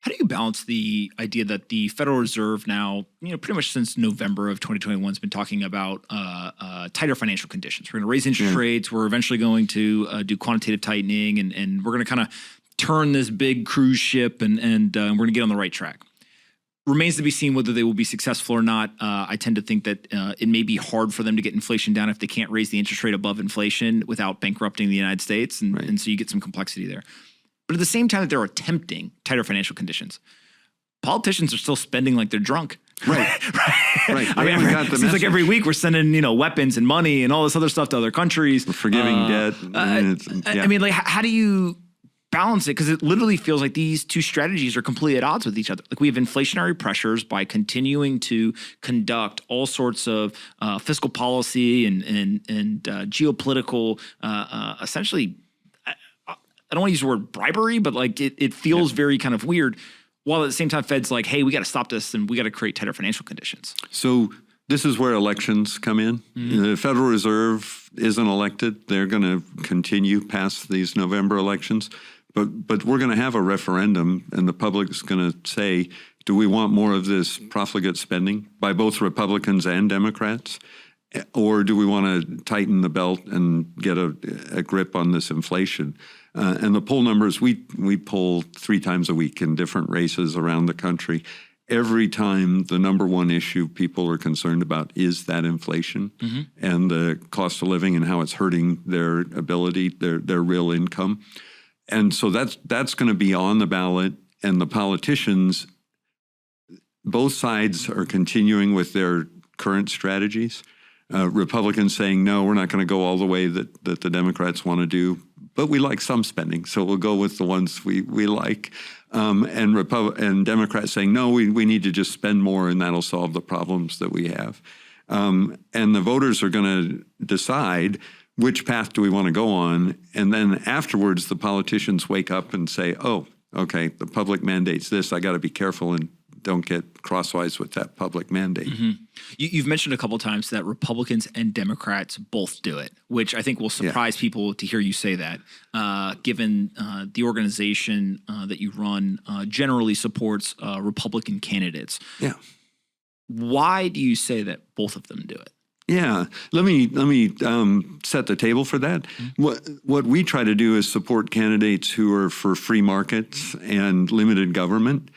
How do you balance the idea that the Federal Reserve now, pretty much since November of 2021 has been talking about tighter financial conditions? We're going to raise interest rates. We're eventually going to do quantitative tightening, and we're going to kind of turn this big cruise ship, and we're going to get on the right track. Remains to be seen whether they will be successful or not. I tend to think that it may be hard for them to get inflation down if they can't raise the interest rate above inflation without bankrupting the United States, and so you get some complexity there. But at the same time that they're attempting tighter financial conditions, politicians are still spending like they're drunk. Right. I mean, it seems like every week we're sending, weapons and money and all this other stuff to other countries. We're forgiving debt. I mean, like, how do you balance it? Because it literally feels like these two strategies are completely at odds with each other. Like, we have inflationary pressures by continuing to conduct all sorts of fiscal policy and geopolitical, essentially, I don't want to use the word bribery, but like it feels very kind of weird. While at the same time, Fed's like, hey, we got to stop this and we got to create tighter financial conditions. So this is where elections come in. The Federal Reserve isn't elected. They're going to continue past these November elections. But we're going to have a referendum, and the public's going to say, do we want more of this profligate spending by both Republicans and Democrats? Or do we want to tighten the belt and get a grip on this inflation? And the poll numbers, we poll 3 times a week in different races around the country. Every time the number one issue people are concerned about is that inflation and the cost of living and how it's hurting their ability, their real income. And so that's going to be on the ballot, and the politicians, both sides are continuing with their current strategies. Republicans saying, no, we're not going to go all the way that the Democrats want to do, but we like some spending, so we'll go with the ones we like. And Democrats saying, no, we need to just spend more, and that'll solve the problems that we have. And the voters are going to decide which path do we want to go on, and then afterwards the politicians wake up and say, oh, okay, the public mandates this, I got to be careful and don't get crosswise with that public mandate. You've mentioned a couple of times that Republicans and Democrats both do it, which I think will surprise people to hear you say that, given the organization that you run generally supports Republican candidates. Yeah. Why do you say that both of them do it? Yeah, let me set the table for that. What we try to do is support candidates who are for free markets and limited government.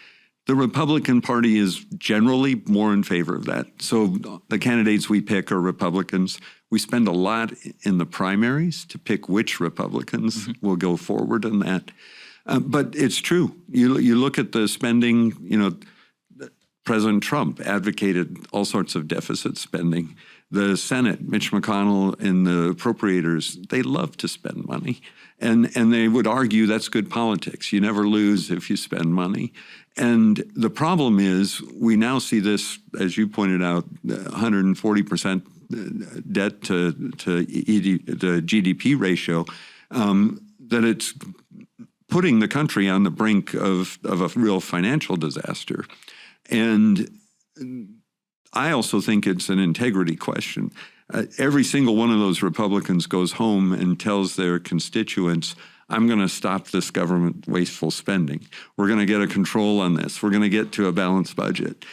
The Republican Party is generally more in favor of that. So the candidates we pick are Republicans. We spend a lot in the primaries to pick which Republicans will go forward in that. But it's true. You look at the spending, President Trump advocated all sorts of deficit spending. The Senate, Mitch McConnell and the appropriators, they love to spend money. And they would argue that's good politics. You never lose if you spend money. And the problem is we now see this, as you pointed out, 140% debt to the GDP ratio, that it's putting the country on the brink of a real financial disaster. And I also think it's an integrity question. Every single one of those Republicans goes home and tells their constituents, I'm going to stop this government wasteful spending. We're going to get a control on this. We're going to get to a balanced budget.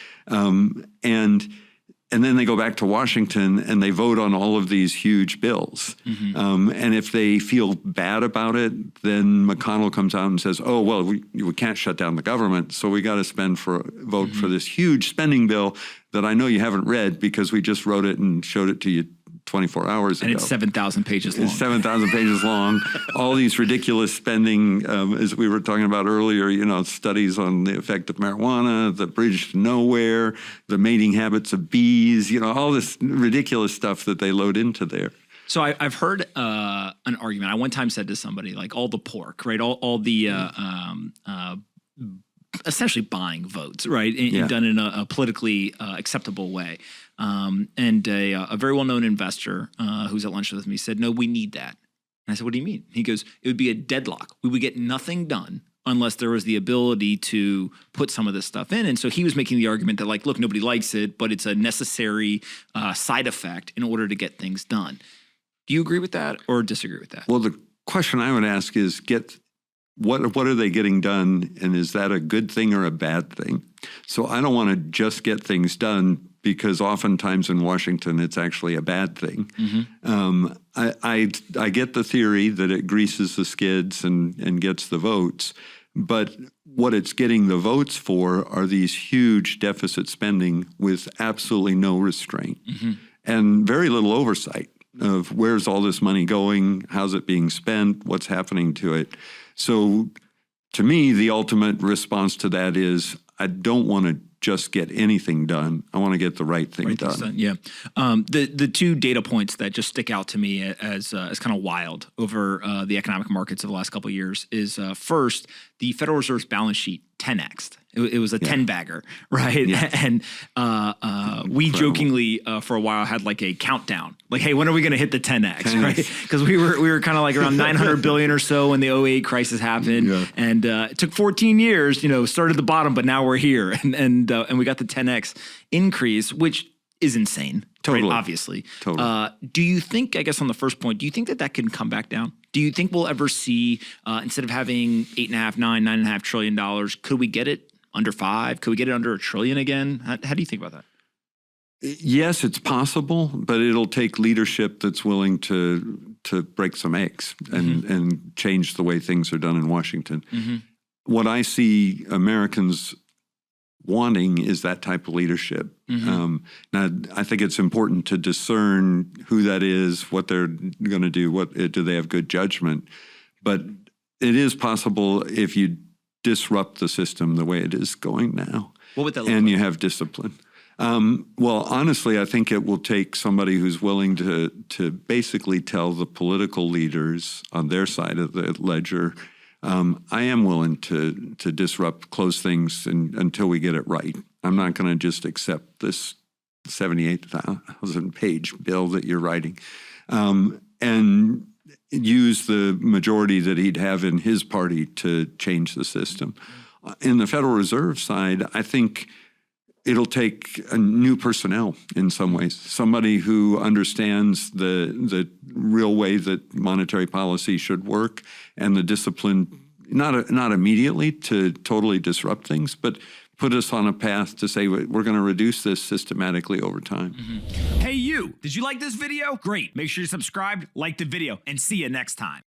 And then they go back to Washington and they vote on all of these huge bills. And if they feel bad about it, then McConnell comes out and says, oh, well, we can't shut down the government, so we got to vote for this huge spending bill that I know you haven't read because we just wrote it and showed it to you 24 hours ago. And it's 7,000 pages long. It's 7,000 pages long. All these ridiculous spending, as we were talking about earlier, studies on the effect of marijuana, the bridge to nowhere, the mating habits of bees, all this ridiculous stuff that they load into there. So I've heard an argument. I one time said to somebody, like, all the pork, right? All the essentially buying votes, right? And done in a politically acceptable way. And a very well-known investor who's at lunch with me said, no, we need that. And I said, what do you mean? He goes, it would be a deadlock. We would get nothing done unless there was the ability to put some of this stuff in. And so he was making the argument that, like, look, nobody likes it, but it's a necessary side effect in order to get things done. Do you agree with that or disagree with that? Well, the question I would ask is, what are they getting done, and is that a good thing or a bad thing? So I don't want to just get things done, because oftentimes in Washington it's actually a bad thing. I get the theory that it greases the skids and gets the votes, but what it's getting the votes for are these huge deficit spending with absolutely no restraint and very little oversight of where's all this money going, how's it being spent, what's happening to it. So to me, the ultimate response to that is I don't want to just get anything done. I want to get the right thing done. Yeah. The two data points that just stick out to me as kind of wild over the economic markets of the last couple of years is first, the Federal Reserve's balance sheet 10x'd. It was a 10-bagger, right? Yeah. And we jokingly for a while had like a countdown, like, hey, when are we going to hit the 10x, right? Because we were kind of like around 900 billion or so when the 2008 crisis happened, and it took 14 years. Started at the bottom, but now we're here, and we got the 10x increase, which is insane. Totally, right? Obviously. Totally. Do you think, I guess on the first point, do you think that can come back down? Do you think we'll ever see, instead of having $9.5 trillion, could we get it under 5? Could we get it under $1 trillion again? How do you think about that? Yes, it's possible, but it'll take leadership that's willing to break some eggs and change the way things are done in Washington. What I see Americans wanting is that type of leadership. Now, I think it's important to discern who that is, what they're going to do, do they have good judgment. But it is possible if you disrupt the system the way it is going now. What would that look and like? You have discipline. Well, honestly, I think it will take somebody who's willing to basically tell the political leaders on their side of the ledger, I am willing to disrupt, close things until we get it right. I'm not going to just accept this 78,000-page bill that you're writing, and use the majority that he'd have in his party to change the system. In the Federal Reserve side, I think it'll take a new personnel in some ways, somebody who understands the real way that monetary policy should work and the discipline, not immediately to totally disrupt things, but put us on a path to say we're going to reduce this systematically over time. Hey, you, did you like this video? Great. Make sure you subscribe, like the video, and see you next time.